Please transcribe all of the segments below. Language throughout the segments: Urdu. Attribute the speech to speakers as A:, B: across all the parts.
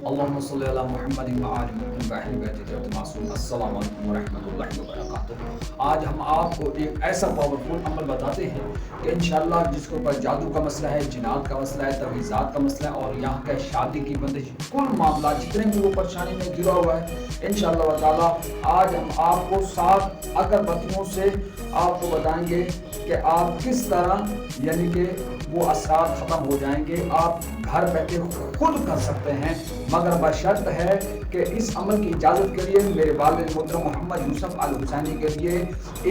A: اللهم صل على محمد وآل محمد وأهل بیت معصوم۔ السلام علیکم ورحمۃ اللہ وبرکاتہ۔ آج ہم آپ کو ایک ایسا پاورفل عمل بتاتے ہیں کہ انشاءاللہ جس کے اوپر جادو کا مسئلہ ہے، جنات کا مسئلہ ہے، تعویذات کا مسئلہ ہے اور یہاں کا شادی کی بندش، کل معاملات جتنے بھی وہ پریشانی میں گرا ہوا ہے، انشاءاللہ تعالیٰ آج ہم آپ کو 7 اگربتیوں سے آپ کو بتائیں گے کہ آپ کس طرح یعنی کہ وہ اثرات ختم ہو جائیں گے۔ آپ گھر بیٹھے خود کر سکتے ہیں، مگر بشرط ہے کہ اس عمل کی اجازت کے لیے میرے والد محترم محمد یوسف الحسینی کے لیے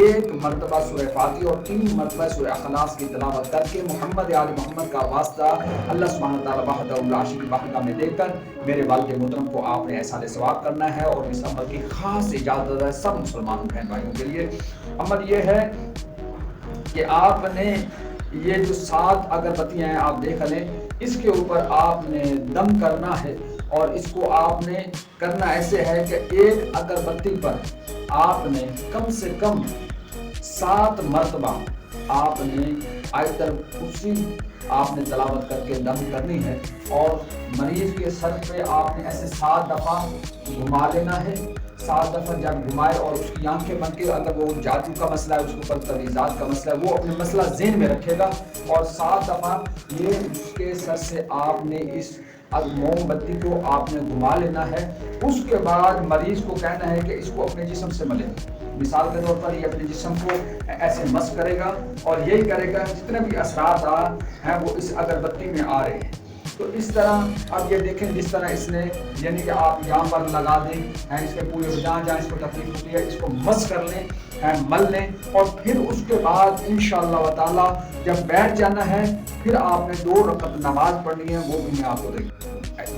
A: 1 مرتبہ سورہ فاتحہ اور 3 مرتبہ سورہ اخلاص کی تلاوت کر کے محمد آل محمد کا واسطہ اللہ سبحانہ تعالیٰ وحدہ لا شریک بارگاہ میں دے کر میرے والد محترم کو آپ نے احسان ثواب کرنا ہے، اور اس عمل کی خاص اجازت ہے سب مسلمان بہن بھائیوں کے لیے۔ عمل یہ ہے کہ آپ نے یہ جو 7 اگربتیاں ہیں آپ دیکھ لیں، اس کے اوپر آپ نے دم کرنا ہے، اور اس کو آپ نے کرنا ایسے ہے کہ 1 اگربتی پر آپ نے کم سے کم 7 مرتبہ آپ نے آیت الکرسی آپ نے تلاوت کر کے دم کرنی ہے، اور مریض کے سر پہ آپ نے ایسے 7 دفعہ گھما لینا ہے۔ 7 دفعہ جب گھمائے اور اس کی آنکھیں بن کے، اگر وہ جادو کا مسئلہ ہے، اس کے اوپر تعویذات کا مسئلہ ہے، وہ اپنے مسئلہ ذہن میں رکھے گا، اور 7 دفعہ یہ اس کے سر سے آپ نے اس موم بتی کو آپ نے گھما لینا ہے۔ اس کے بعد مریض کو کہنا ہے کہ اس کو اپنے جسم سے ملے۔ مثال کے طور پر یہ اپنے جسم کو ایسے مس کرے گا، اور یہی کرے گا جتنے بھی اثرات ہیں وہ اس اگربتی میں آ رہے ہیں۔ تو اس طرح اب یہ دیکھیں، جس طرح اس نے یعنی کہ آپ یہاں پر لگا دیں، اس کے پورے جہاں جہاں اس کو تکلیف ہوتی ہے اس کو مس کر لیں، مل لیں، اور پھر اس کے بعد انشاءاللہ تعالی جب بیٹھ جانا ہے، پھر آپ نے 2 رکعت نماز پڑھنی ہے، وہ بھی میں آپ کو دیکھ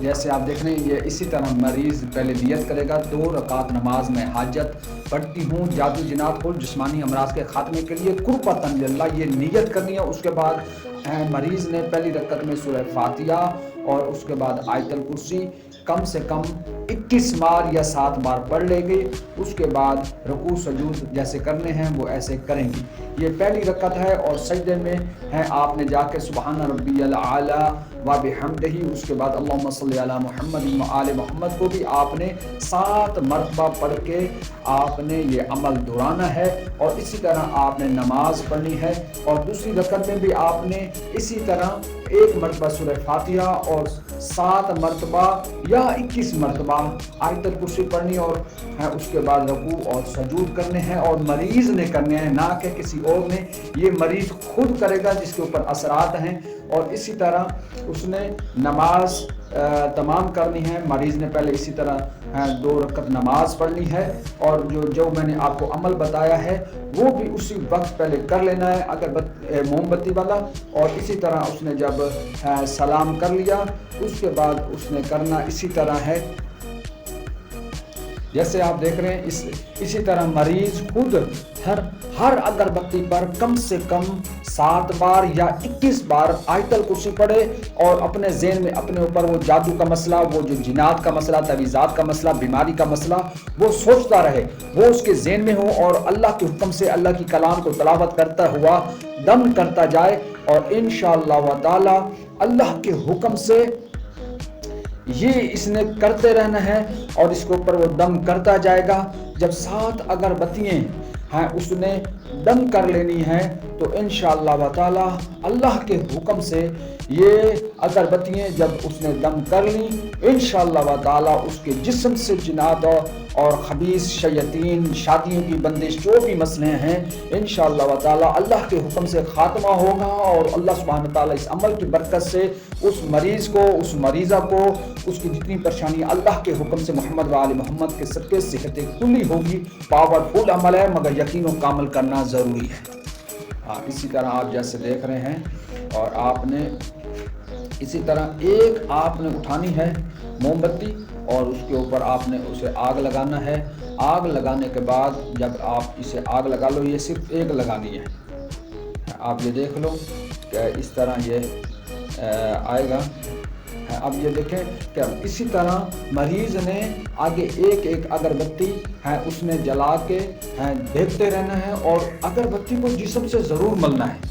A: جیسے آپ دیکھ رہے ہیں۔ یہ اسی طرح مریض پہلے نیت کرے گا، 2 رکعت نماز میں حاجت پڑھتی ہوں جادو جنات کو جسمانی امراض کے خاتمے کے لیے قربتاً للہ، یہ نیت کرنی ہے۔ اس کے بعد مریض نے پہلی رکعت میں سورہ فاتحہ اور اس کے بعد آیت الکرسی کم سے کم 21 بار یا 7 بار پڑھ لے گی۔ اس کے بعد رکوع سجود جیسے کرنے ہیں وہ ایسے کریں گی۔ یہ پہلی رکعت ہے، اور سجدے میں آپ نے جا کے سبحان ربی الاعلی و بحمدہ، اس کے بعد اللہم صلی علی محمد و آل محمد کو بھی آپ نے 7 مرتبہ پڑھ کے آپ نے یہ عمل دہرانا ہے، اور اسی طرح آپ نے نماز پڑھنی ہے۔ اور دوسری رکعت میں بھی آپ نے اسی طرح 1 مرتبہ سورہ فاتحہ اور 7 مرتبہ یا 21 مرتبہ آیت الکرسی پڑھنی، اور اس کے بعد رکوع اور سجود کرنے ہیں، اور مریض نے کرنے ہیں، نہ کہ کسی اور نے۔ یہ مریض خود کرے گا جس کے اوپر اثرات ہیں، اور اسی طرح اس نے نماز تمام کرنی ہے۔ مریض نے پہلے اسی طرح 2 رکعت نماز پڑھنی ہے، اور جو میں نے آپ کو عمل بتایا ہے وہ بھی اسی وقت پہلے کر لینا ہے اگر موم بتی والا، اور اسی طرح اس نے جب سلام کر لیا اس کے بعد اس نے کرنا اسی طرح ہے جیسے آپ دیکھ رہے ہیں۔ اسی طرح مریض خود ہر اگربتی پر کم سے کم 7 بار یا 21 بار آیت الکرسی پڑھے، اور اپنے ذہن میں اپنے اوپر وہ جادو کا مسئلہ، وہ جو جنات کا مسئلہ، تعویذات کا مسئلہ، بیماری کا مسئلہ، وہ سوچتا رہے، وہ اس کے ذہن میں ہو، اور اللہ کے حکم سے اللہ کی کلام کو تلاوت کرتا ہوا دم کرتا جائے، اور انشاءاللہ تعالی اللہ کے حکم سے یہ اس نے کرتے رہنا ہے، اور اس کے اوپر وہ دم کرتا جائے گا۔ جب 7 اگربتیاں اس نے دم کر لینی ہے، تو انشاءاللہ تعالی اللہ کے حکم سے یہ اگربتیاں جب اس نے دم کر لیں، انشاءاللہ تعالی اس کے جسم سے جنات اور خبیث شیاطین، شادیوں کی بندش، جو بھی مسئلے ہیں، انشاءاللہ تعالی اللہ کے حکم سے خاتمہ ہوگا، اور اللہ سبحانہ تعالی اس عمل کی برکت سے اس مریض کو، اس مریضہ کو، اس کی جتنی پریشانی اللہ کے حکم سے محمد و آل محمد کے صدقے صحت کلی ہوگی۔ پاورفل عمل ہے، مگر یقین و کامل کرنا ضروری ہے۔ اسی طرح آپ جیسے دیکھ رہے ہیں، اور آپ نے اسی طرح آپ نے اٹھانی ہے موم بتی، اور اس کے اوپر آپ نے اسے آگ لگانا ہے۔ آگ لگانے کے بعد جب آپ اسے آگ لگا لو، یہ صرف 1 لگانی ہے، آپ یہ دیکھ لو کہ اس طرح یہ آئے گا۔ اب یہ دیکھیں کہ اسی طرح مریض نے آگے 1 اگربتی اس نے جلا کے دیکھتے رہنا ہے، اور اگربتی کو جسم سے ضرور ملنا ہے۔